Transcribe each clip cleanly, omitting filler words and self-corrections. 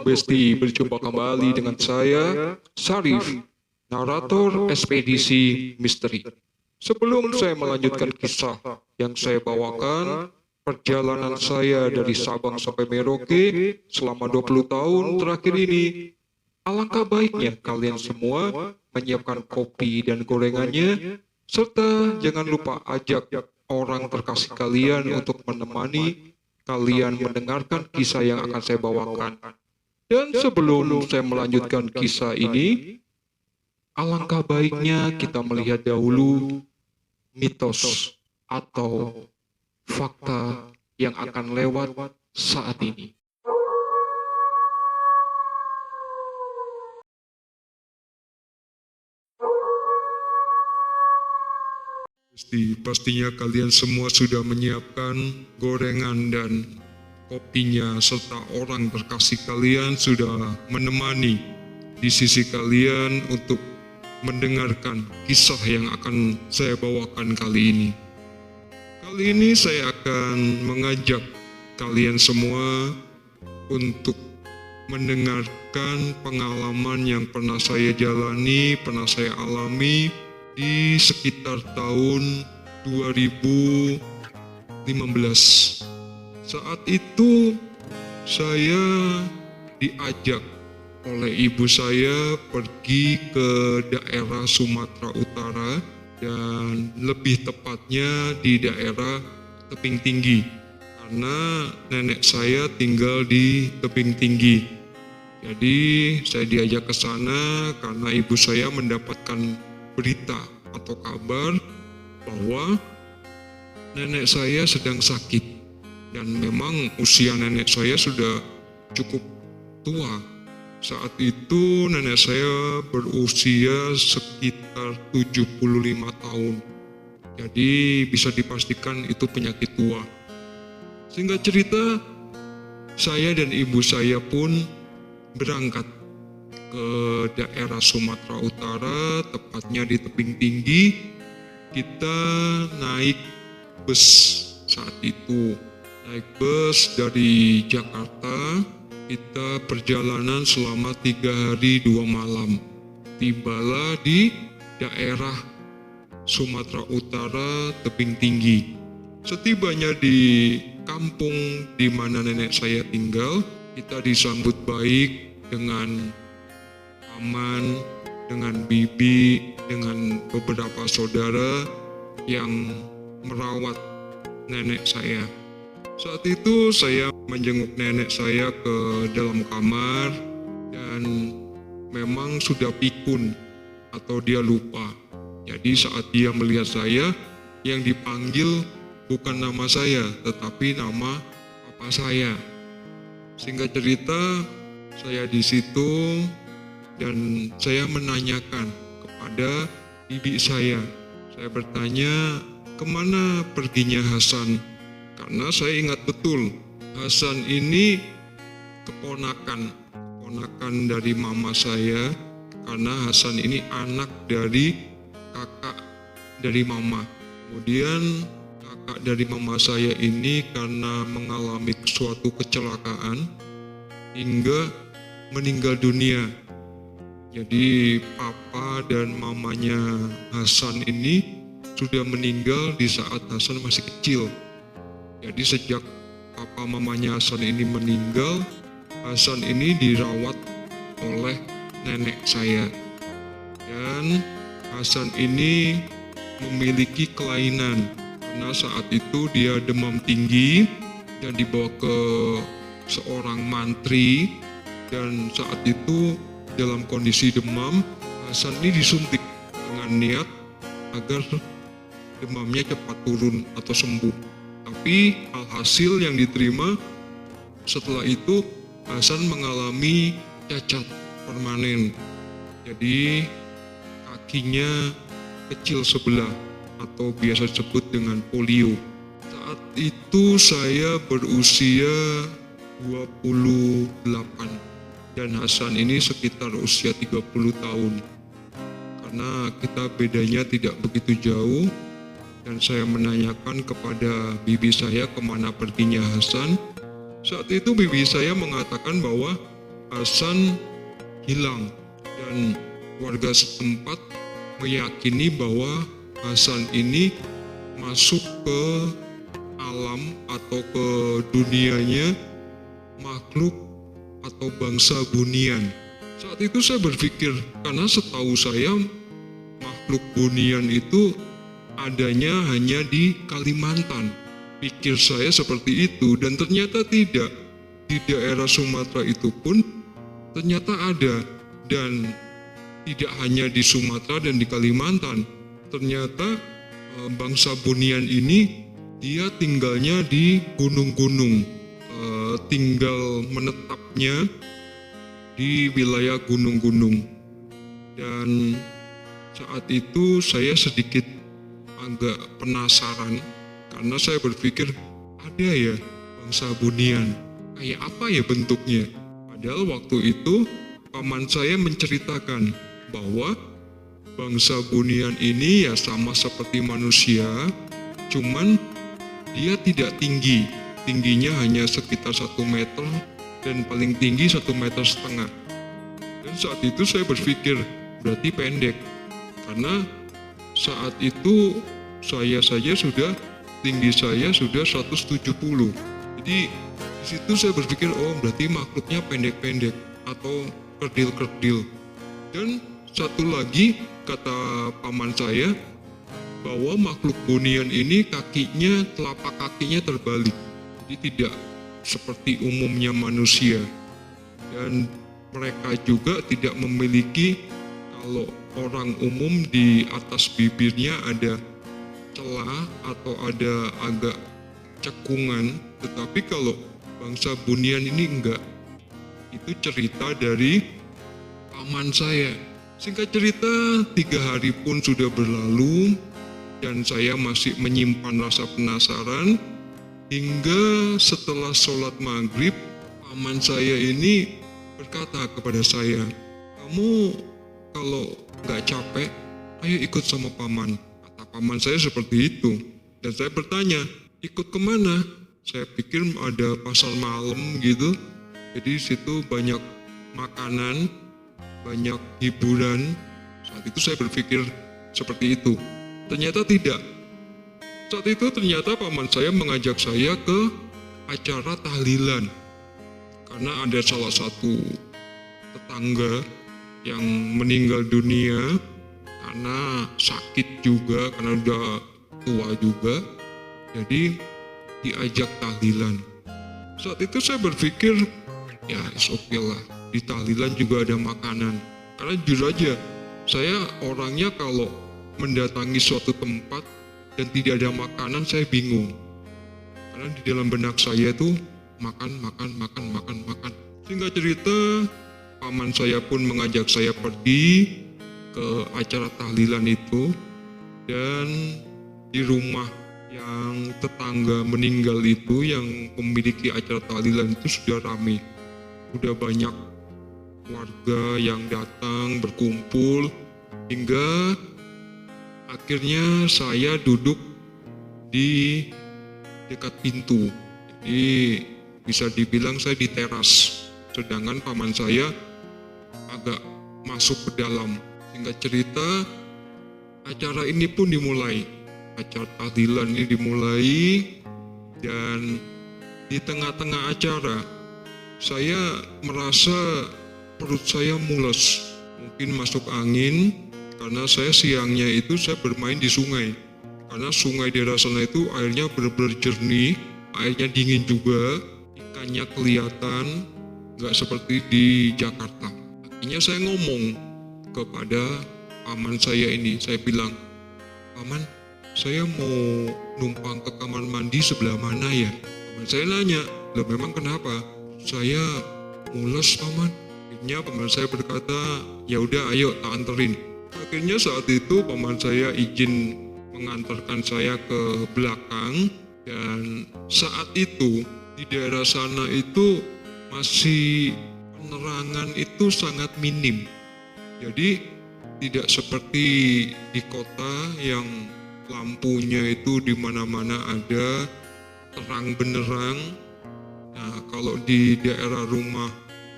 Besti, berjumpa kembali dengan saya, Sarif, narator ekspedisi misteri. Sebelum saya melanjutkan kisah yang saya bawakan, perjalanan saya dari Sabang sampai Merauke selama 20 tahun terakhir ini, alangkah baiknya kalian semua menyiapkan kopi dan gorengannya, serta jangan lupa ajak orang terkasih kalian untuk menemani kalian mendengarkan kisah yang akan saya bawakan. Dan sebelum saya melanjutkan kisah ini, alangkah baiknya kita melihat dahulu mitos atau fakta yang akan lewat saat ini. Pastinya kalian semua sudah menyiapkan gorengan dan kopinya, serta orang terkasih kalian sudah menemani di sisi kalian untuk mendengarkan kisah yang akan saya bawakan kali ini. Kali ini saya akan mengajak kalian semua untuk mendengarkan pengalaman yang pernah saya jalani, pernah saya alami di sekitar tahun 2015. Saat itu saya diajak oleh ibu saya pergi ke daerah Sumatera Utara, dan lebih tepatnya di daerah Tebing Tinggi, karena nenek saya tinggal di Tebing Tinggi. Jadi saya diajak ke sana karena ibu saya mendapatkan berita atau kabar bahwa nenek saya sedang sakit. Dan memang usia nenek saya sudah cukup tua. Saat itu nenek saya berusia sekitar 75 tahun. Jadi bisa dipastikan itu penyakit tua. Singkat cerita, saya dan ibu saya pun berangkat ke daerah Sumatera Utara, tepatnya di Tebing Tinggi. Kita naik bus saat itu. Naik bus dari Jakarta, kita perjalanan selama 3 hari 2 malam. Tibalah di daerah Sumatera Utara, Tebing Tinggi. Setibanya di kampung di mana nenek saya tinggal, kita disambut baik dengan paman, dengan bibi, dengan beberapa saudara yang merawat nenek saya. Saat itu saya menjenguk nenek saya ke dalam kamar, dan memang sudah pikun atau dia lupa. Jadi saat dia melihat saya, yang dipanggil bukan nama saya tetapi nama papa saya. Singkat cerita, saya di situ dan saya menanyakan kepada bibi saya. Saya bertanya, kemana perginya Hasan? Karena saya ingat betul, Hasan ini keponakan dari mama saya, karena Hasan ini anak dari kakak dari mama. Kemudian kakak dari mama saya ini karena mengalami suatu kecelakaan hingga meninggal dunia. Jadi papa dan mamanya Hasan ini sudah meninggal di saat Hasan masih kecil. Jadi sejak papa mamanya Hasan ini meninggal, Hasan ini dirawat oleh nenek saya. Dan Hasan ini memiliki kelainan, karena saat itu dia demam tinggi dan dibawa ke seorang mantri. Dan saat itu dalam kondisi demam, Hasan ini disuntik dengan niat agar demamnya cepat turun atau sembuh. Tapi alhasil yang diterima setelah itu, Hasan mengalami cacat permanen. Jadi kakinya kecil sebelah atau biasa disebut dengan polio. Saat itu saya berusia 28 dan Hasan ini sekitar usia 30 tahun. Karena kita bedanya tidak begitu jauh, dan saya menanyakan kepada bibi saya kemana perginya Hasan. Saat itu bibi saya mengatakan bahwa Hasan hilang dan warga setempat meyakini bahwa Hasan ini masuk ke alam atau ke dunianya makhluk atau bangsa bunian. Saat itu saya berpikir, karena setahu saya makhluk bunian itu adanya hanya di Kalimantan. Pikir saya seperti itu, dan ternyata tidak. Di daerah Sumatera itu pun ternyata ada, dan tidak hanya di Sumatera dan di Kalimantan. Ternyata bangsa bunian ini dia tinggalnya di gunung-gunung, tinggal menetapnya di wilayah gunung-gunung. Dan saat itu saya sedikit agak penasaran karena saya berpikir, ada ya bangsa bunian, kayak apa ya bentuknya? Padahal waktu itu paman saya menceritakan bahwa bangsa bunian ini ya sama seperti manusia, cuman dia tidak tinggi, tingginya hanya sekitar 1 meter dan paling tinggi 1,5 meter. Dan saat itu saya berpikir berarti pendek, karena saat itu saya saja sudah, tinggi saya sudah 170. Jadi di situ saya berpikir, oh berarti makhluknya pendek-pendek atau kerdil-kerdil. Dan satu lagi kata paman saya, bahwa makhluk bunian ini kakinya, telapak kakinya terbalik, jadi tidak seperti umumnya manusia. Dan mereka juga tidak memiliki, kalau orang umum di atas bibirnya ada celah atau ada agak cekungan, tetapi kalau bangsa bunian ini enggak. Itu cerita dari paman saya. Singkat cerita, 3 hari pun sudah berlalu dan saya masih menyimpan rasa penasaran. Hingga setelah sholat maghrib, paman saya ini berkata kepada saya, kamu kalau nggak capek, ayo ikut sama paman. Kata paman saya seperti itu. Dan saya bertanya, ikut kemana? Saya pikir ada pasar malam gitu. Jadi situ banyak makanan, banyak hiburan. Saat itu saya berpikir seperti itu. Ternyata tidak. Saat itu ternyata paman saya mengajak saya ke acara tahlilan. Karena ada salah satu tetangga yang meninggal dunia karena sakit juga, karena udah tua juga. Jadi diajak tahlilan. Saat itu saya berpikir, ya oke lah, di tahlilan juga ada makanan. Karena jujur aja, saya orangnya kalau mendatangi suatu tempat dan tidak ada makanan, saya bingung. Karena di dalam benak saya itu makan. Singkat cerita, paman saya pun mengajak saya pergi ke acara tahlilan itu. Dan di rumah yang tetangga meninggal itu, yang memiliki acara tahlilan itu sudah ramai. Sudah banyak warga yang datang berkumpul, hingga akhirnya saya duduk di dekat pintu. Jadi bisa dibilang saya di teras, sedangkan paman saya agak masuk ke dalam. Singkat cerita, acara ini pun dimulai. Acara tahlilan ini dimulai, dan di tengah-tengah acara saya merasa perut saya mules, mungkin masuk angin. Karena saya siangnya itu saya bermain di sungai. Karena sungai daerah sana itu airnya benar-benar jernih, airnya dingin juga, ikannya kelihatan, nggak seperti di Jakarta. Akhirnya saya ngomong kepada paman saya ini, saya bilang, paman, saya mau numpang ke kamar mandi sebelah mana ya? Paman saya nanya, loh memang kenapa? Saya mules paman. Akhirnya paman saya berkata, ya udah ayo tak anterin. Akhirnya saat itu paman saya izin mengantarkan saya ke belakang, dan saat itu di daerah sana itu masih penerangan itu sangat minim. Jadi tidak seperti di kota yang lampunya itu di mana-mana ada, terang benderang. Nah, kalau di daerah rumah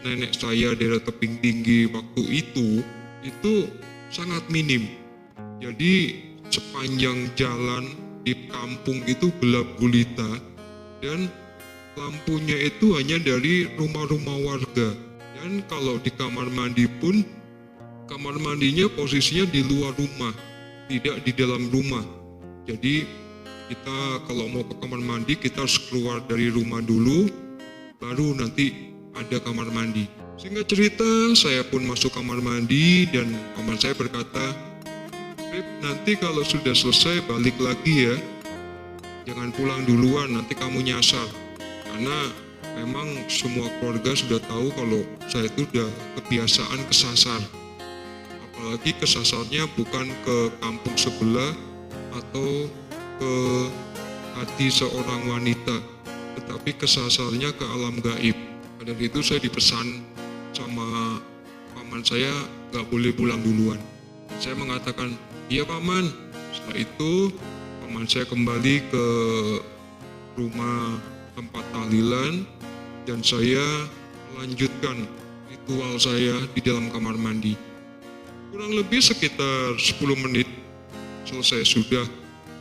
nenek saya daerah tebing tinggi waktu itu sangat minim. Jadi sepanjang jalan di kampung itu gelap gulita dan lampunya itu hanya dari rumah-rumah warga. Dan kalau di kamar mandi pun, kamar mandinya posisinya di luar rumah, tidak di dalam rumah. Jadi kita kalau mau ke kamar mandi, kita harus keluar dari rumah dulu, baru nanti ada kamar mandi. Singkat cerita, saya pun masuk kamar mandi dan paman saya berkata, "Rip, nanti kalau sudah selesai balik lagi ya. Jangan pulang duluan, nanti kamu nyasar." Karena memang semua keluarga sudah tahu kalau saya itu udah kebiasaan kesasar. Apalagi kesasarnya bukan ke kampung sebelah atau ke hati seorang wanita, tetapi kesasarnya ke alam gaib. Pada itu saya dipesan sama paman saya gak boleh pulang duluan. Saya mengatakan, "Iya paman." Setelah itu paman saya kembali ke rumah tempat tahlilan dan saya melanjutkan ritual saya di dalam kamar mandi. Kurang lebih sekitar 10 menit selesai sudah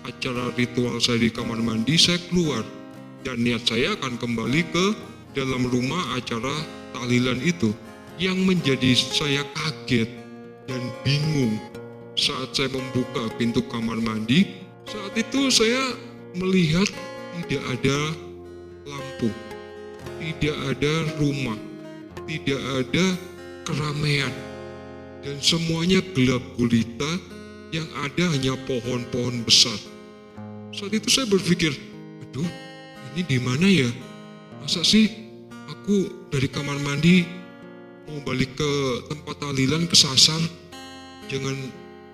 acara ritual saya di kamar mandi, saya keluar dan niat saya akan kembali ke dalam rumah acara tahlilan itu. Yang menjadi saya kaget dan bingung saat saya membuka pintu kamar mandi, saat itu saya melihat tidak ada lampu, tidak ada rumah, tidak ada keramaian, dan semuanya gelap gulita, yang ada hanya pohon-pohon besar. Saat itu saya berpikir, aduh, ini di mana ya? Masa sih aku dari kamar mandi mau balik ke tempat tahlilan kesasar?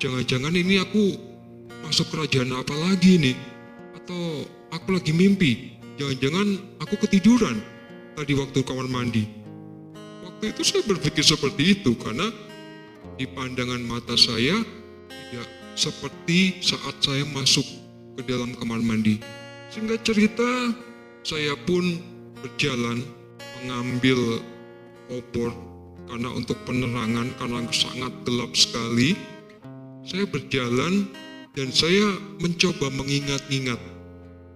Jangan-jangan ini aku masuk kerajaan apa lagi nih? Atau aku lagi mimpi? Jangan-jangan aku ketiduran tadi waktu kamar mandi. Waktu itu saya berpikir seperti itu karena di pandangan mata saya tidak seperti saat saya masuk ke dalam kamar mandi. Singkat cerita, saya pun berjalan mengambil obor karena untuk penerangan, karena sangat gelap sekali. Saya berjalan dan saya mencoba mengingat-ingat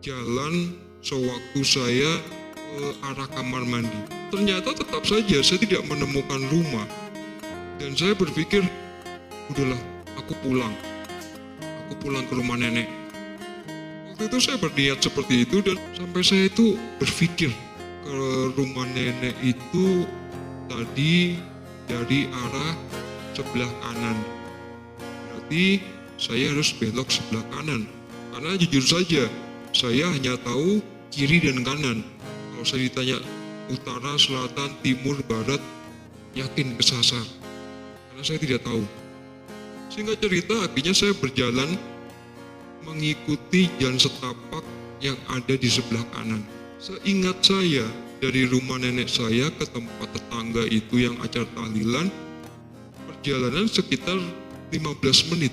jalan sewaktu saya ke arah kamar mandi. Ternyata tetap saja saya tidak menemukan rumah. Dan saya berpikir, udahlah, aku pulang ke rumah nenek. Waktu itu saya berniat seperti itu dan sampai saya itu berpikir ke rumah nenek itu tadi dari arah sebelah kanan. Berarti saya harus belok sebelah kanan. Karena jujur saja, saya hanya tahu kiri dan kanan. Kalau saya ditanya utara, selatan, timur, barat, yakin kesasar. Karena saya tidak tahu. Singkat cerita, akhirnya saya berjalan mengikuti jalan setapak yang ada di sebelah kanan. Seingat saya, dari rumah nenek saya ke tempat tetangga itu yang acara tahlilan, perjalanan sekitar 15 menit.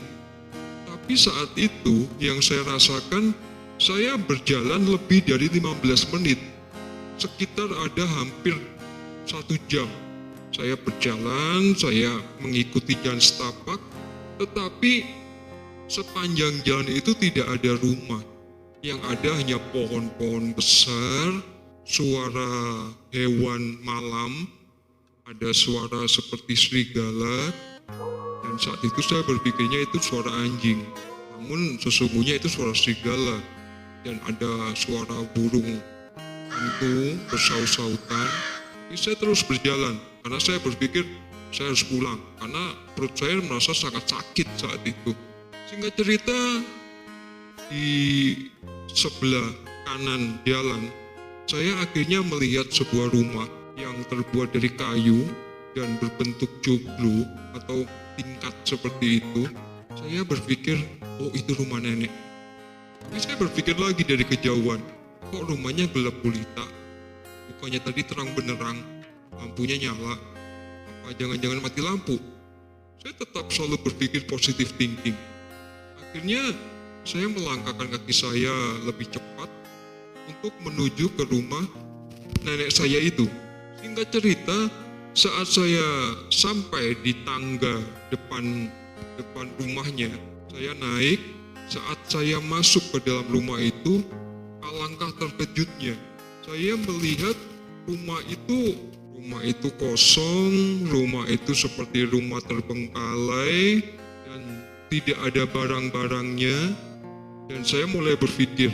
Tapi saat itu yang saya rasakan, saya berjalan lebih dari 15 menit. Sekitar ada hampir 1 jam. Saya berjalan, saya mengikuti jalan setapak, tetapi sepanjang jalan itu tidak ada rumah. Yang ada hanya pohon-pohon besar, suara hewan malam, ada suara seperti serigala, dan saat itu saya berpikirnya itu suara anjing. Namun sesungguhnya itu suara serigala, dan ada suara burung hantu bersaut-sautan. Tapi saya terus berjalan, karena saya berpikir saya harus pulang, karena perut saya merasa sangat sakit saat itu. Singkat cerita, di sebelah kanan jalan, saya akhirnya melihat sebuah rumah yang terbuat dari kayu dan berbentuk joglo atau tingkat seperti itu. Saya berpikir, oh itu rumah nenek. Tapi saya berpikir lagi dari kejauhan, kok rumahnya gelap gulita? Bukannya tadi terang benderang, lampunya nyala. Apa jangan-jangan mati lampu? Saya tetap selalu berpikir positive thinking. Akhirnya saya melangkahkan kaki saya lebih cepat untuk menuju ke rumah nenek saya itu. Singkat cerita, Saat saya sampai di tangga depan rumahnya, saya naik. Saat saya masuk ke dalam rumah itu, alangkah terkejutnya. Saya melihat rumah itu kosong, rumah itu seperti rumah terbengkalai dan tidak ada barang-barangnya. Dan saya mulai berpikir,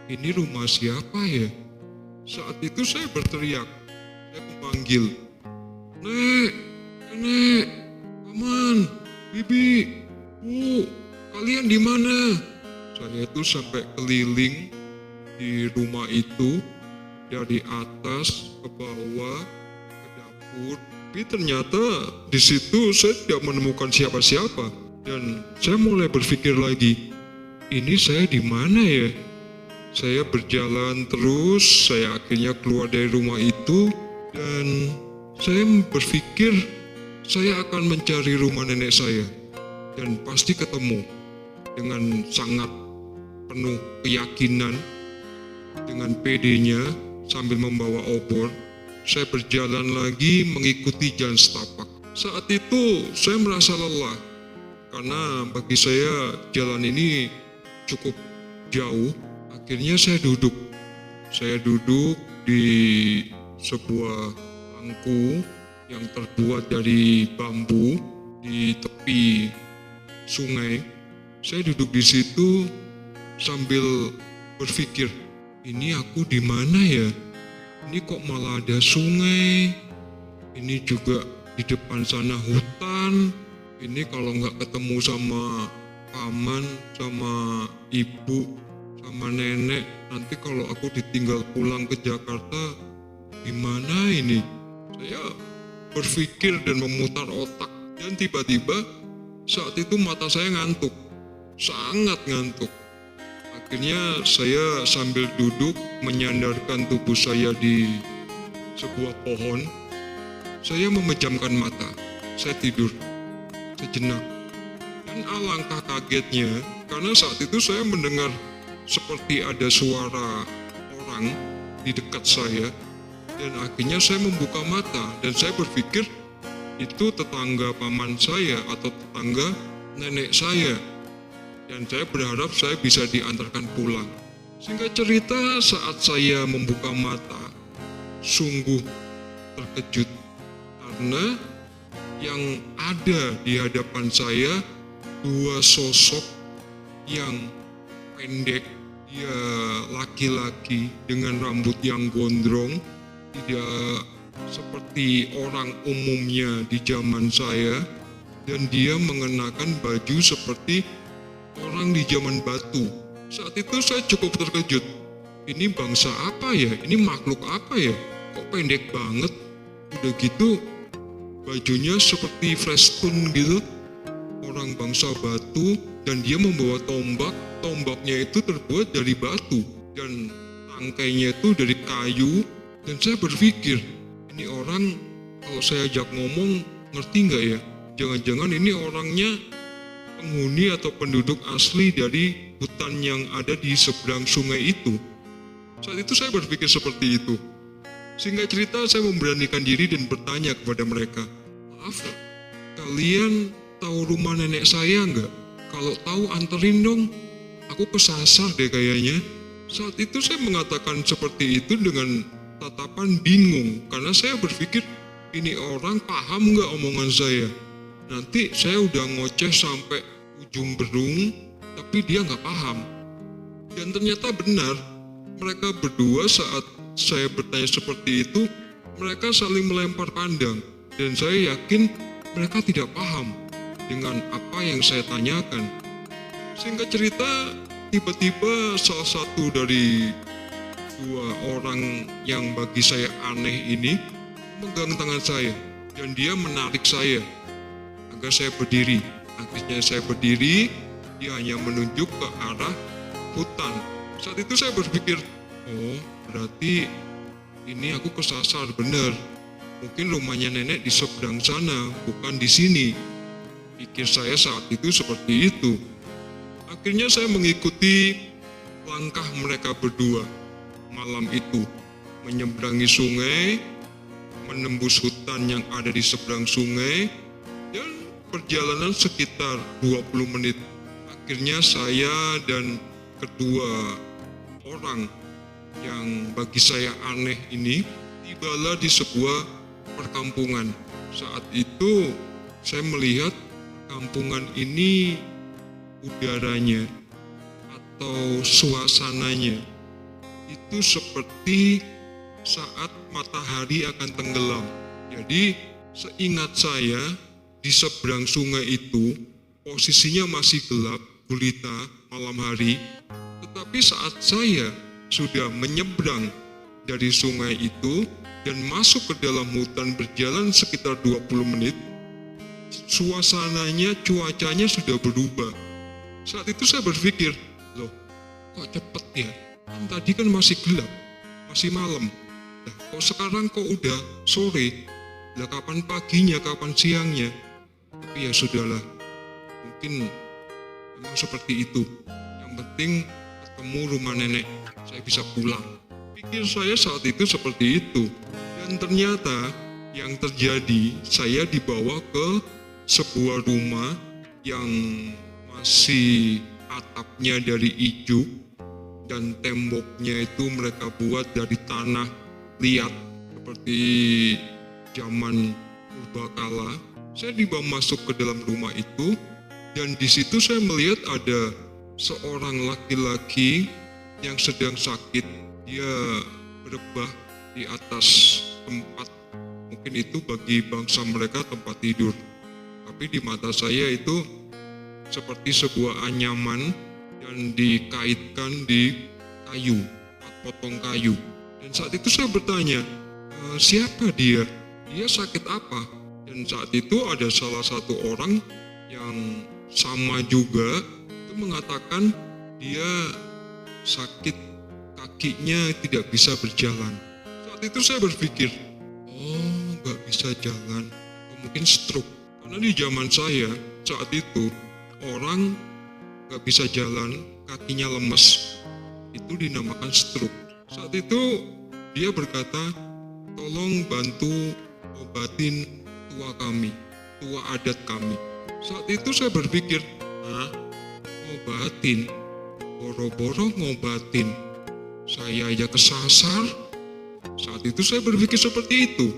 ini rumah siapa ya? Saat itu saya berteriak, saya memanggil, Nek, Nenek, Paman, Bibi, Bu, kalian di mana? Saya itu sampai keliling di rumah itu, dari atas ke bawah, ke dapur. Tapi ternyata di situ saya tidak menemukan siapa-siapa. Dan saya mulai berpikir lagi, ini saya di mana ya? Saya berjalan terus, saya akhirnya keluar dari rumah itu, dan saya berpikir saya akan mencari rumah nenek saya. Dan pasti ketemu. Dengan sangat penuh keyakinan, dengan pedenya, sambil membawa obor, saya berjalan lagi mengikuti jalan setapak. Saat itu saya merasa lelah, karena bagi saya jalan ini cukup jauh. Akhirnya saya duduk. Saya duduk di sebuah bangku yang terbuat dari bambu di tepi sungai. Saya duduk di situ sambil berpikir, ini aku di mana ya? Ini kok malah ada sungai? Ini juga di depan sana hutan. Ini kalau nggak ketemu sama paman, sama ibu, sama nenek, nanti kalau aku ditinggal pulang ke Jakarta, gimana ini? Saya berpikir dan memutar otak, dan tiba-tiba saat itu mata saya ngantuk, sangat ngantuk. Akhirnya saya sambil duduk menyandarkan tubuh saya di sebuah pohon, saya memejamkan mata, saya tidur sejenak. Dan alangkah kagetnya, karena saat itu saya mendengar seperti ada suara orang di dekat saya, dan akhirnya saya membuka mata dan saya berpikir itu tetangga paman saya atau tetangga nenek saya, dan saya berharap saya bisa diantarkan pulang. Singkat cerita, saat saya membuka mata, sungguh terkejut karena yang ada di hadapan saya dua sosok yang pendek. Dia laki-laki dengan rambut yang gondrong, tidak seperti orang umumnya di zaman saya, dan dia mengenakan baju seperti orang di zaman batu. Saat itu saya cukup terkejut. Ini bangsa apa ya? Ini makhluk apa ya? Kok pendek banget? Udah gitu bajunya seperti Flintstone gitu. Orang bangsa batu, dan dia membawa tombak. Tombaknya itu terbuat dari batu dan tangkainya itu dari kayu. Dan saya berpikir, ini orang kalau saya ajak ngomong ngerti nggak ya? Jangan-jangan ini orangnya penghuni atau penduduk asli dari hutan yang ada di seberang sungai itu. Saat itu saya berpikir seperti itu. Singkat cerita, saya memberanikan diri dan bertanya kepada mereka, maaf, kalian tahu rumah nenek saya nggak? Kalau tahu anterin dong, aku kesasar deh kayaknya. Saat itu saya mengatakan seperti itu dengan tatapan bingung, karena saya berpikir ini orang paham nggak omongan saya. Nanti saya udah ngoceh sampai ujung berung, tapi dia nggak paham. Dan ternyata benar, mereka berdua saat saya bertanya seperti itu, mereka saling melempar pandang, dan saya yakin mereka tidak paham dengan apa yang saya tanyakan. Singkat cerita, tiba-tiba salah satu dari dua orang yang bagi saya aneh ini memegang tangan saya, dan dia menarik saya agar saya berdiri. Akhirnya saya berdiri, dia hanya menunjuk ke arah hutan. Saat itu saya berpikir, oh berarti ini aku kesasar benar. Mungkin rumahnya nenek di seberang sana, bukan di sini. Pikir saya saat itu seperti itu. Akhirnya saya mengikuti langkah mereka berdua malam itu, menyeberangi sungai, menembus hutan yang ada di seberang sungai, dan perjalanan sekitar 20 menit. Akhirnya saya dan kedua orang yang bagi saya aneh ini tibalah di sebuah perkampungan. Saat itu saya melihat kampungan ini, udaranya atau suasananya itu seperti saat matahari akan tenggelam. Jadi seingat saya di seberang sungai itu posisinya masih gelap gulita malam hari, tetapi saat saya sudah menyeberang dari sungai itu dan masuk ke dalam hutan berjalan sekitar 20 menit, suasananya, cuacanya sudah berubah. Saat itu saya berpikir, loh kok cepet ya? Kan tadi kan masih gelap, masih malam. Nah, kok sekarang kok udah sore? Lah kapan paginya, kapan siangnya? Tapi ya sudahlah, mungkin memang seperti itu. Yang penting ketemu rumah nenek, saya bisa pulang. Pikir saya saat itu seperti itu. Dan ternyata yang terjadi, saya dibawa ke sebuah rumah yang masih atapnya dari ijuk dan temboknya itu mereka buat dari tanah liat seperti zaman purbakala. Saya dibawa masuk ke dalam rumah itu dan di situ saya melihat ada seorang laki-laki yang sedang sakit. Dia berebah di atas tempat, mungkin itu bagi bangsa mereka tempat tidur. Tapi di mata saya itu seperti sebuah anyaman dan dikaitkan di kayu, potong kayu. Dan saat itu saya bertanya, siapa dia? Dia sakit apa? Dan saat itu ada salah satu orang yang sama juga itu mengatakan dia sakit, kakinya tidak bisa berjalan. Saat itu saya berpikir, oh nggak bisa jalan, atau mungkin stroke. Karena di zaman saya saat itu orang nggak bisa jalan, kakinya lemes, itu dinamakan stroke. Saat itu dia berkata, tolong bantu obatin tua kami, tua adat kami. Saat itu saya berpikir, ngobatin, boro-boro ngobatin, saya aja kesasar. Saat itu saya berpikir seperti itu.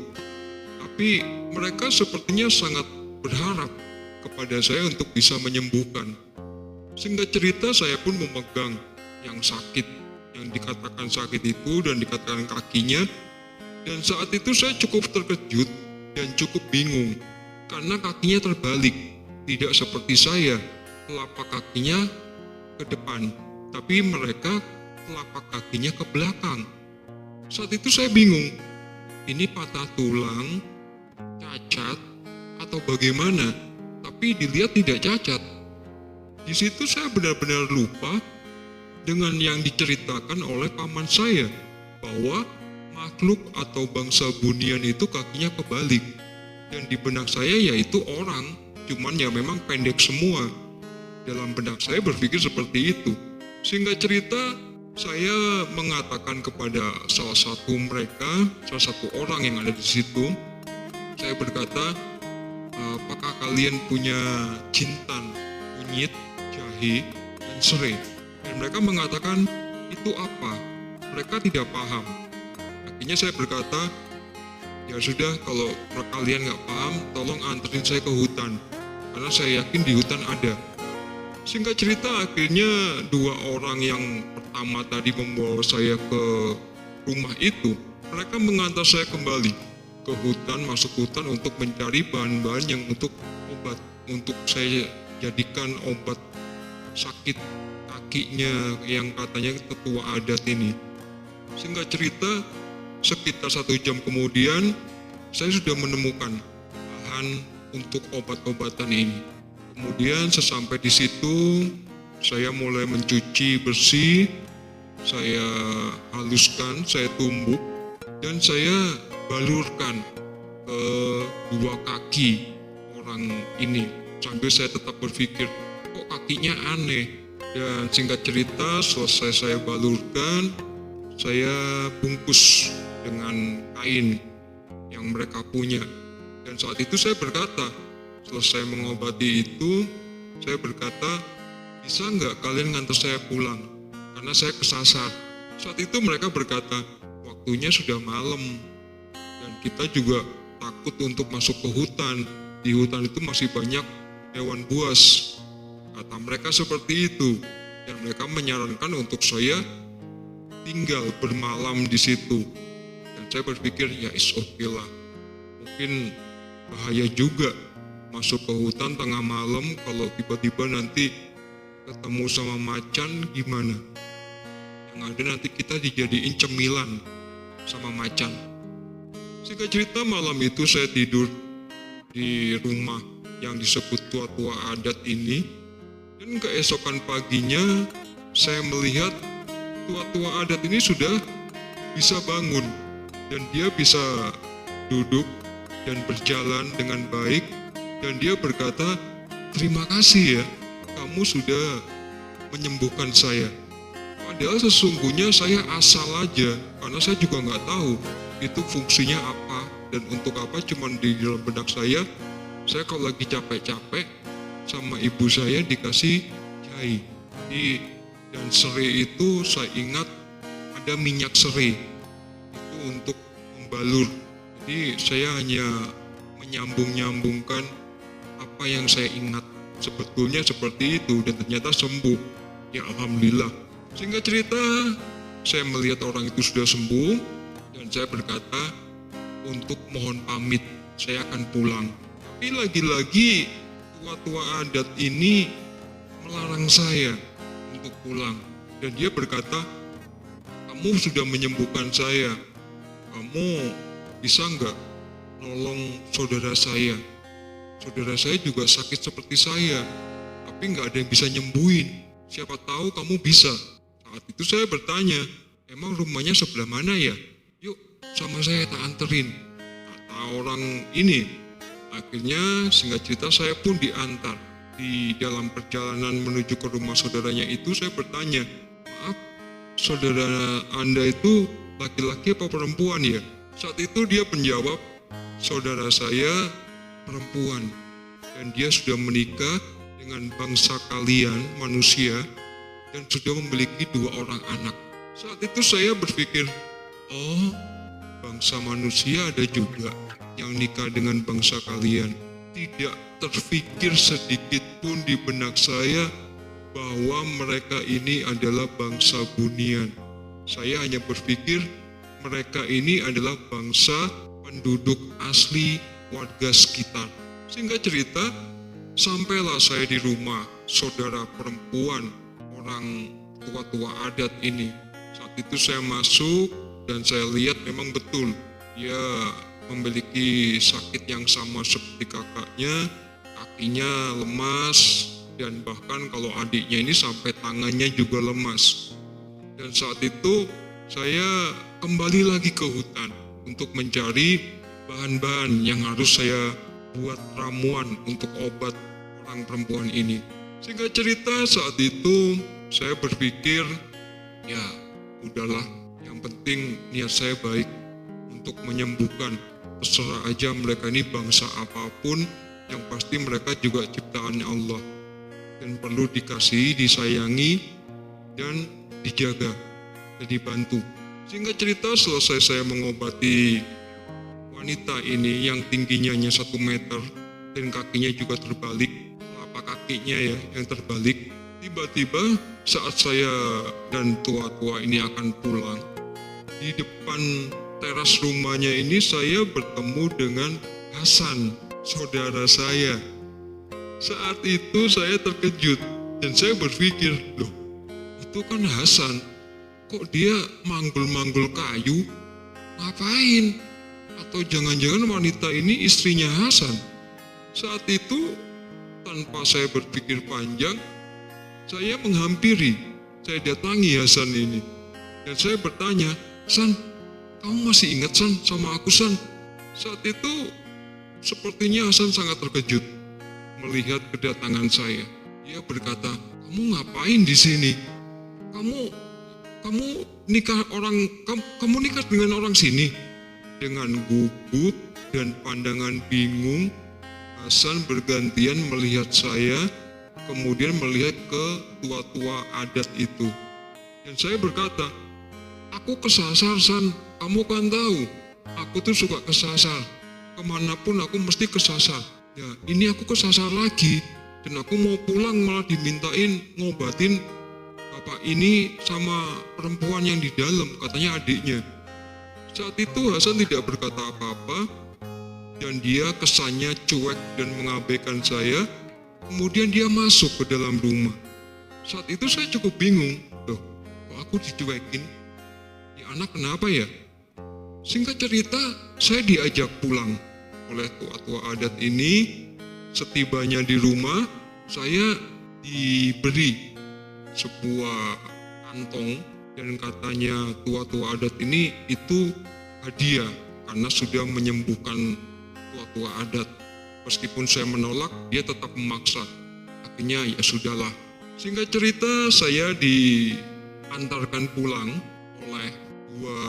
Tapi mereka sepertinya sangat berharap kepada saya untuk bisa menyembuhkan. Singkat cerita saya pun memegang yang sakit, yang dikatakan sakit itu dan dikatakan kakinya. Dan saat itu saya cukup terkejut dan cukup bingung karena kakinya terbalik. Tidak seperti saya, telapak kakinya ke depan, tapi mereka telapak kakinya ke belakang. Saat itu saya bingung, ini patah tulang, cacat, atau bagaimana? Tapi dilihat tidak cacat. Di situ saya benar-benar lupa dengan yang diceritakan oleh paman saya, bahwa makhluk atau bangsa bunian itu kakinya kebalik. Dan di benak saya yaitu orang, cuman ya memang pendek semua. Dalam benak saya berpikir seperti itu. Sehingga cerita, saya mengatakan kepada salah satu mereka, salah satu orang yang ada di situ, saya berkata, apakah kalian punya jintan, kunyit, jahe, dan serai? Dan mereka mengatakan, itu apa? Mereka tidak paham. Akhirnya saya berkata, ya sudah, kalau kalian nggak paham, tolong anterin saya ke hutan. Karena saya yakin di hutan ada. Singkat cerita, akhirnya dua orang yang pertama tadi membawa saya ke rumah itu, mereka mengantar saya kembali ke hutan, masuk hutan untuk mencari bahan-bahan yang untuk obat, untuk saya jadikan obat sakit kakinya yang katanya tetua adat ini. Singkat cerita, sekitar 1 jam kemudian, saya sudah menemukan bahan untuk obat-obatan ini. Kemudian sesampai di situ, saya mulai mencuci bersih, saya haluskan, saya tumbuk, dan saya balurkan ke dua kaki orang ini. Sambil saya tetap berpikir, kok kakinya aneh. Dan singkat cerita, selesai saya balurkan, saya bungkus dengan kain yang mereka punya. Dan saat itu saya berkata, selesai mengobati itu, saya berkata, bisa nggak kalian ngantar saya pulang? Karena saya kesasar. Saat itu mereka berkata, waktunya sudah malam. Dan kita juga takut untuk masuk ke hutan. Di hutan itu masih banyak hewan buas. Kata mereka seperti itu. Dan mereka menyarankan untuk saya tinggal bermalam di situ. Dan saya berpikir, ya okay lah. Mungkin bahaya juga masuk ke hutan tengah malam, kalau tiba-tiba nanti ketemu sama macan gimana? Yang ada nanti kita dijadiin cemilan sama macan. Singkat cerita, malam itu saya tidur di rumah yang disebut tua-tua adat ini. Dan keesokan paginya saya melihat tua-tua adat ini sudah bisa bangun. Dan dia bisa duduk dan berjalan dengan baik. Dan dia berkata, terima kasih ya, kamu sudah menyembuhkan saya. Padahal sesungguhnya saya asal aja, karena saya juga nggak tahu itu fungsinya apa dan untuk apa. Cuman di dalam benak saya kalau lagi capek-capek sama ibu saya dikasih jahe. Dan serai itu saya ingat ada minyak serai itu untuk membalur. Jadi saya hanya menyambung-nyambungkan apa yang saya ingat. Sebetulnya seperti itu dan ternyata sembuh. Ya alhamdulillah. Singkat cerita, saya melihat orang itu sudah sembuh dan saya berkata untuk mohon pamit, saya akan pulang. Tapi lagi-lagi tua-tua adat ini melarang saya untuk pulang. Dan dia berkata, kamu sudah menyembuhkan saya, kamu bisa nggak nolong saudara saya? Saudara saya juga sakit seperti saya, tapi nggak ada yang bisa nyembuhin. Siapa tahu kamu bisa. Saat itu saya bertanya, emang rumahnya sebelah mana ya? Yuk sama saya tak anterin, kata orang ini. Akhirnya singkat cerita saya pun diantar. Di dalam perjalanan menuju ke rumah saudaranya itu saya bertanya, maaf saudara Anda itu laki-laki apa perempuan ya? Saat itu dia menjawab, saudara saya perempuan dan dia sudah menikah dengan bangsa kalian manusia dan sudah memiliki 2 orang anak. Saat itu saya berpikir, oh bangsa manusia ada juga yang nikah dengan bangsa kalian. Tidak terfikir sedikit pun di benak saya bahwa mereka ini adalah bangsa bunian. Saya hanya berpikir mereka ini adalah bangsa penduduk asli warga sekitar. Singkat cerita, sampailah saya di rumah saudara perempuan orang tua-tua adat ini. Saat itu saya masuk dan saya lihat memang betul dia memiliki sakit yang sama seperti kakaknya, kakinya lemas dan bahkan kalau adiknya ini sampai tangannya juga lemas. Dan saat itu saya kembali lagi ke hutan untuk mencari bahan-bahan yang harus saya buat ramuan untuk obat orang perempuan ini. Singkat cerita saat itu saya berpikir, ya udahlah, yang penting niat saya baik untuk menyembuhkan. Terserah aja mereka ini bangsa apapun, yang pasti mereka juga ciptaan Allah dan perlu dikasihi, disayangi dan dijaga dan dibantu. Singkat cerita selesai saya mengobati wanita ini yang tingginya hanya 1 meter dan kakinya juga terbalik, telapak kakinya ya yang terbalik. Tiba-tiba saat saya dan tua-tua ini akan pulang, di depan teras rumahnya ini saya bertemu dengan Hasan, saudara saya. Saat itu saya terkejut dan saya berpikir, loh itu kan Hasan, kok dia manggul-manggul kayu, ngapain? Atau jangan-jangan wanita ini istrinya Hasan? Saat itu tanpa saya berpikir panjang, saya menghampiri, saya datangi Hasan ini. Dan saya bertanya, San, kamu masih ingat San sama aku San? Saat itu sepertinya Hasan sangat terkejut melihat kedatangan saya. Dia berkata, kamu ngapain di sini? Kamu nikah dengan orang sini? Dengan gugup dan pandangan bingung, Hasan bergantian melihat saya, kemudian melihat ke tua-tua adat itu. Dan saya berkata, "Aku kesasar, San. Kamu kan tahu, aku tuh suka kesasar. Kemanapun aku mesti kesasar. Ya, ini aku kesasar lagi. Dan aku mau pulang malah dimintain ngobatin bapak ini sama perempuan yang di dalam," katanya adiknya. Saat itu Hasan tidak berkata apa-apa, dan dia kesannya cuek dan mengabaikan saya. Kemudian dia masuk ke dalam rumah. Saat itu saya cukup bingung, loh, kok aku dicuekin? Ini anak kenapa ya? Singkat cerita, saya diajak pulang oleh tua-tua adat ini. Setibanya di rumah, saya diberi sebuah kantong, dan katanya tua-tua adat ini itu hadiah karena sudah menyembuhkan tua-tua adat. Meskipun saya menolak, dia tetap memaksa. Akhirnya ya sudahlah. Singkat cerita, saya diantarkan pulang oleh dua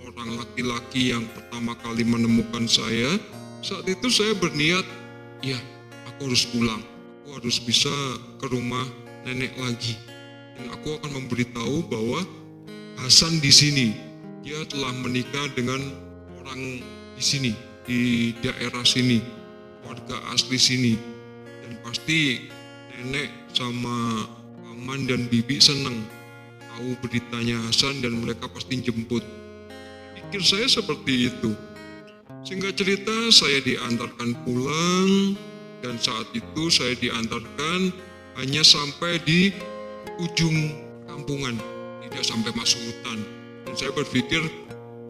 orang laki-laki yang pertama kali menemukan saya. Saat itu saya berniat, ya aku harus pulang. Aku harus bisa ke rumah nenek lagi. Dan aku akan memberitahu bahwa Hasan di sini, dia telah menikah dengan orang di sini, di daerah sini, warga asli sini. Dan pasti nenek sama paman dan bibi senang tahu beritanya Hasan dan mereka pasti jemput. Pikir saya seperti itu. Singkat cerita, saya diantarkan pulang, dan saat itu saya diantarkan hanya sampai di ujung kampungan, tidak sampai masuk hutan. Dan saya berpikir,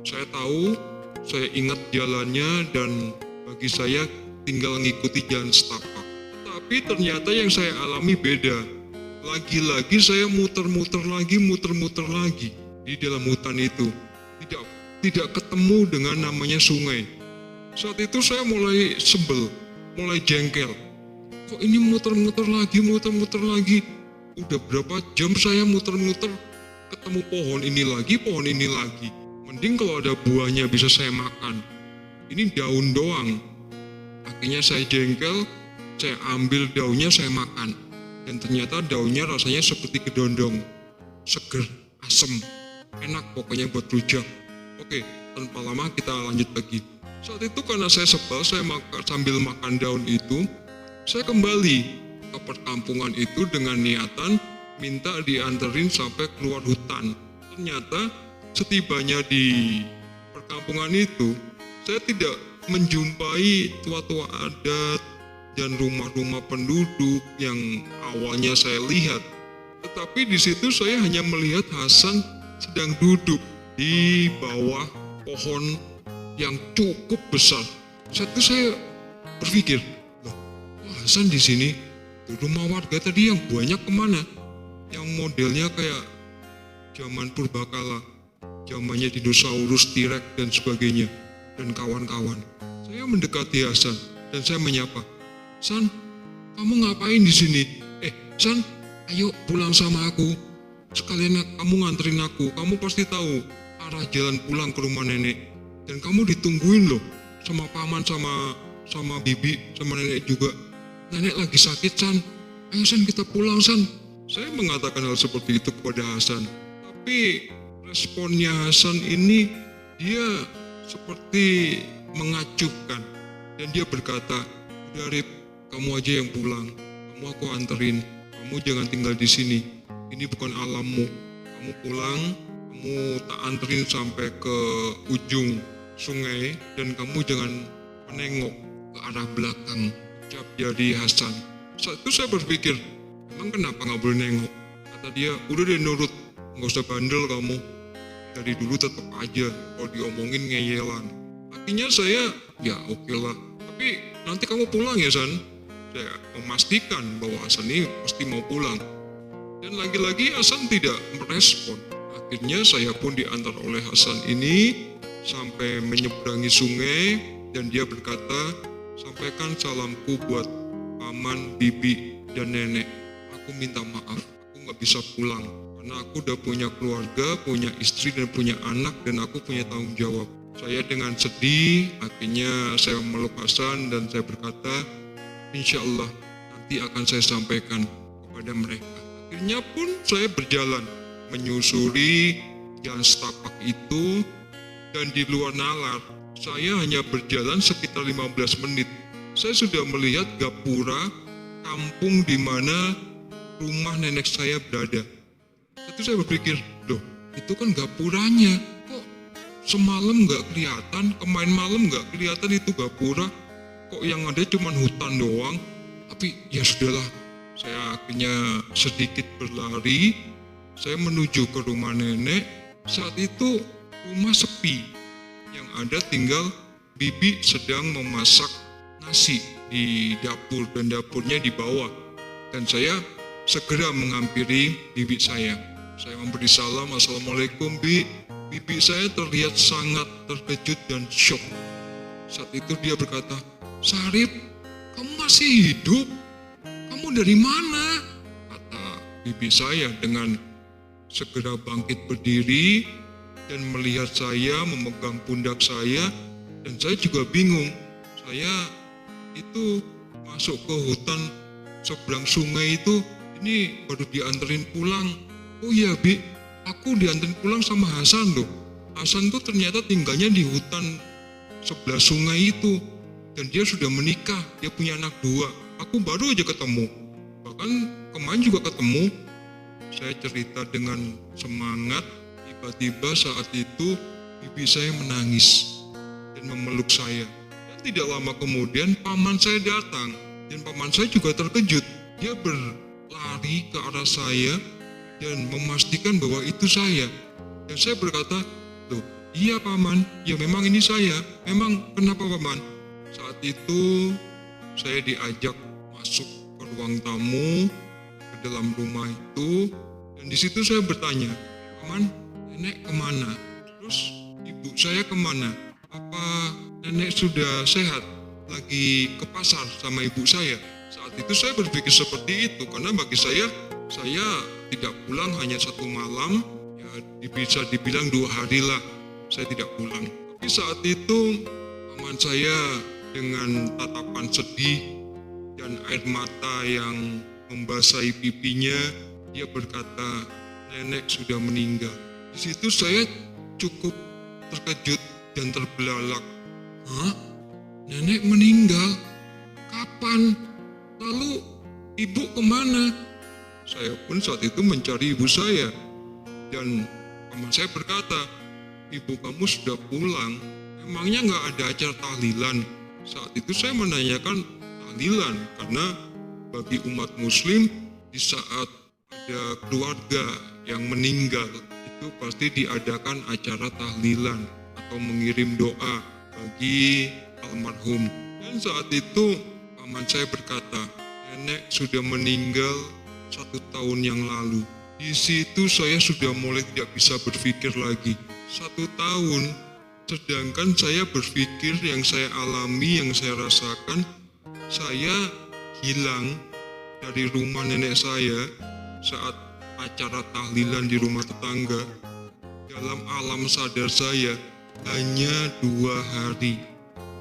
saya tahu, saya ingat jalannya, dan bagi saya tinggal ngikuti jalan setapak. Tapi ternyata yang saya alami beda. Lagi-lagi saya muter-muter lagi di dalam hutan itu. Tidak ketemu dengan namanya sungai. Saat itu saya mulai sebel, mulai jengkel. Kok ini muter-muter lagi? Udah berapa jam saya muter-muter, ketemu pohon ini lagi. Mending kalau ada buahnya bisa saya makan. Ini daun doang. Akhirnya saya jengkel, saya ambil daunnya, saya makan. Dan ternyata daunnya rasanya seperti kedondong. Seger, asem, enak pokoknya buat rujak. Oke, tanpa lama kita lanjut lagi. Saat itu karena saya sebel, saya sambil makan daun itu, saya kembali ke perkampungan itu dengan niatan minta dianterin sampai keluar hutan. Ternyata setibanya di perkampungan itu, saya tidak menjumpai tua-tua adat dan rumah-rumah penduduk yang awalnya saya lihat. Tetapi di situ saya hanya melihat Hasan sedang duduk di bawah pohon yang cukup besar. Saat itu saya berpikir, loh, Hasan di sini? Rumah warga tadi yang banyak kemana? Yang modelnya kayak zaman purbakala, zamannya dinosaurus, T-Rex dan sebagainya, dan kawan-kawan. Saya mendekati Hasan dan saya menyapa, "San, kamu ngapain di sini? San, ayo pulang sama aku. Sekalian kamu nganterin aku. Kamu pasti tahu arah jalan pulang ke rumah nenek. Dan kamu ditungguin loh sama paman, sama bibi, sama nenek juga. Nenek lagi sakit, San. Ayo San, kita pulang, San." Saya mengatakan hal seperti itu kepada Hasan. Tapi responnya Hasan ini, dia seperti mengacuhkan. Dan dia berkata, "Udah Rip, kamu aja yang pulang. Kamu aku anterin. Kamu jangan tinggal di sini. Ini bukan alammu. Kamu pulang, kamu tak anterin sampai ke ujung sungai, dan kamu jangan menengok ke arah belakang," ucap dari Hasan. Saat itu saya berpikir, emang kenapa nggak boleh nengok? Kata dia, "Udah deh nurut, nggak usah bandel kamu. Dari dulu tetap aja kalau diomongin ngeyelan." Akhirnya saya, ya oke lah. "Tapi nanti kamu pulang ya, San?" Saya memastikan bahwa Hasan ini pasti mau pulang. Dan lagi-lagi Hasan tidak merespon. Akhirnya saya pun diantar oleh Hasan ini sampai menyeberangi sungai, dan dia berkata, "Sampaikan salamku buat paman, bibi, dan nenek. Aku minta maaf, aku gak bisa pulang. Karena aku udah punya keluarga, punya istri, dan punya anak, dan aku punya tanggung jawab. Saya dengan sedih, akhirnya saya meluk Hasan dan saya berkata, insya Allah nanti akan saya sampaikan kepada mereka. Akhirnya pun saya berjalan menyusuri jalan setapak itu, dan di luar nalar saya hanya berjalan sekitar 15 menit. Saya sudah melihat gapura kampung di mana rumah nenek saya berada. Itu saya berpikir, loh itu kan gapuranya, kok semalam nggak kelihatan, kemarin malam nggak kelihatan itu gapura, kok yang ada cuma hutan doang. Tapi ya sudahlah, saya akhirnya sedikit berlari, saya menuju ke rumah nenek. Saat itu rumah sepi, yang ada tinggal bibi sedang memasak nasi di dapur dan dapurnya di bawah. Dan saya segera menghampiri bibi saya. Saya memberi salam, assalamualaikum bi. Bibi saya terlihat sangat terkejut dan syok. Saat itu dia berkata, Syarif, kamu masih hidup? Kamu dari mana? Kata bibi saya dengan segera bangkit berdiri dan melihat saya memegang pundak saya, dan saya juga bingung. Saya itu masuk ke hutan seberang sungai itu, ini baru dianterin pulang. Oh iya Bi, aku dianterin pulang sama Hasan loh. Hasan tuh ternyata tinggalnya di hutan sebelah sungai itu, dan dia sudah menikah, dia punya anak 2. Aku baru aja ketemu, bahkan kemarin juga ketemu. Saya cerita dengan semangat. Tiba-tiba saat itu bibi saya menangis dan memeluk saya. Dan tidak lama kemudian paman saya datang, dan paman saya juga terkejut. Dia berlari ke arah saya dan memastikan bahwa itu saya. Dan saya berkata, loh iya paman, ya memang ini saya. Memang kenapa paman? Saat itu saya diajak masuk ke ruang tamu, ke dalam rumah itu, dan di situ saya bertanya, paman, nenek kemana? Terus ibu saya kemana? Apa nenek sudah sehat? Lagi ke pasar sama ibu saya? Saat itu saya berpikir seperti itu, karena bagi saya tidak pulang hanya 1 malam, ya bisa dibilang 2 hari lah saya tidak pulang. Tapi saat itu paman saya dengan tatapan sedih dan air mata yang membasahi pipinya, dia berkata, nenek sudah meninggal. Di situ saya cukup terkejut dan terbelalak. Hah? Nenek meninggal? Kapan? Lalu ibu kemana? Saya pun saat itu mencari ibu saya. Dan paman saya berkata, ibu kamu sudah pulang. Emangnya nggak ada acara tahlilan? Saat itu saya menanyakan tahlilan, karena bagi umat muslim di saat ada keluarga yang meninggal, itu pasti diadakan acara tahlilan atau mengirim doa bagi almarhum. Dan saat itu paman saya berkata, nenek sudah meninggal 1 tahun yang lalu. Di situ saya sudah mulai tidak bisa berpikir lagi. 1 tahun, sedangkan saya berpikir yang saya alami, yang saya rasakan, saya hilang dari rumah nenek saya saat acara tahlilan di rumah tetangga. Dalam alam sadar saya hanya 2 hari,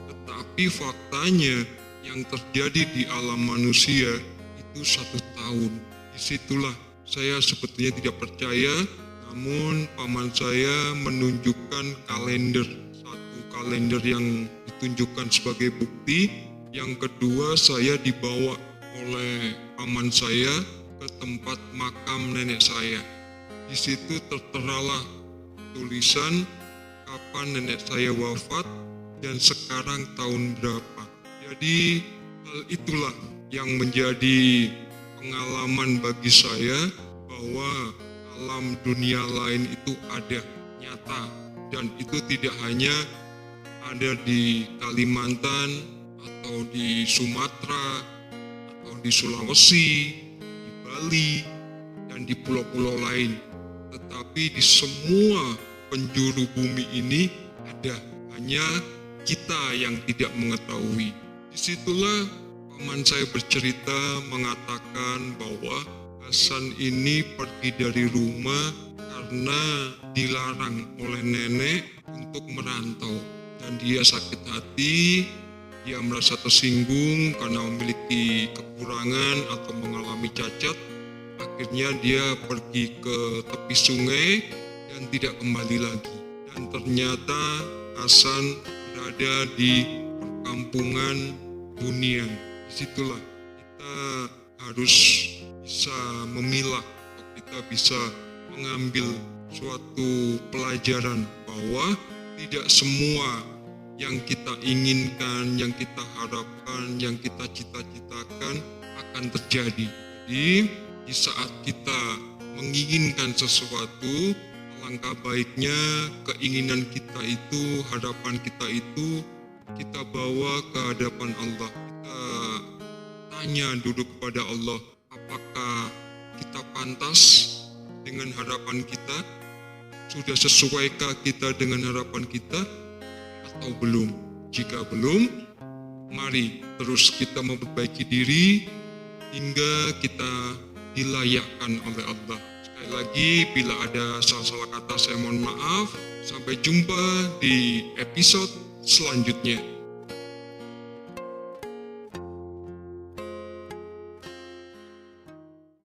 tetapi faktanya yang terjadi di alam manusia itu 1 tahun. Disitulah saya sebetulnya tidak percaya, namun paman saya menunjukkan kalender, 1 kalender yang ditunjukkan sebagai bukti. Yang kedua, saya dibawa oleh paman saya ke tempat makam nenek saya. Di situ terteralah tulisan kapan nenek saya wafat dan sekarang tahun berapa. Jadi hal itulah yang menjadi pengalaman bagi saya bahwa alam dunia lain itu ada, nyata, dan itu tidak hanya ada di Kalimantan atau di Sumatera atau di Sulawesi, di Bali, dan di pulau-pulau lain, tetapi di semua penjuru bumi ini ada, hanya kita yang tidak mengetahui. Disitulah paman saya bercerita mengatakan bahwa Hasan ini pergi dari rumah karena dilarang oleh nenek untuk merantau. Dan dia sakit hati, dia merasa tersinggung karena memiliki kekurangan atau mengalami cacat. Akhirnya dia pergi ke tepi sungai dan tidak kembali lagi. Dan ternyata Hasan berada di perkampungan hunian. Disitulah kita harus bisa memilah, kita bisa mengambil suatu pelajaran bahwa tidak semua yang kita inginkan, yang kita harapkan, yang kita cita-citakan akan terjadi. Jadi di saat kita menginginkan sesuatu, alangkah baiknya keinginan kita itu, harapan kita itu kita bawa ke hadapan Allah. Kita tanya dulu kepada Allah, apakah kita pantas dengan harapan kita? Sudah sesuaikah kita dengan harapan kita atau belum? Jika belum, mari terus kita memperbaiki diri hingga kita dilayakkan oleh Allah. Sekali lagi, bila ada salah-salah kata saya mohon maaf. Sampai jumpa di episode selanjutnya.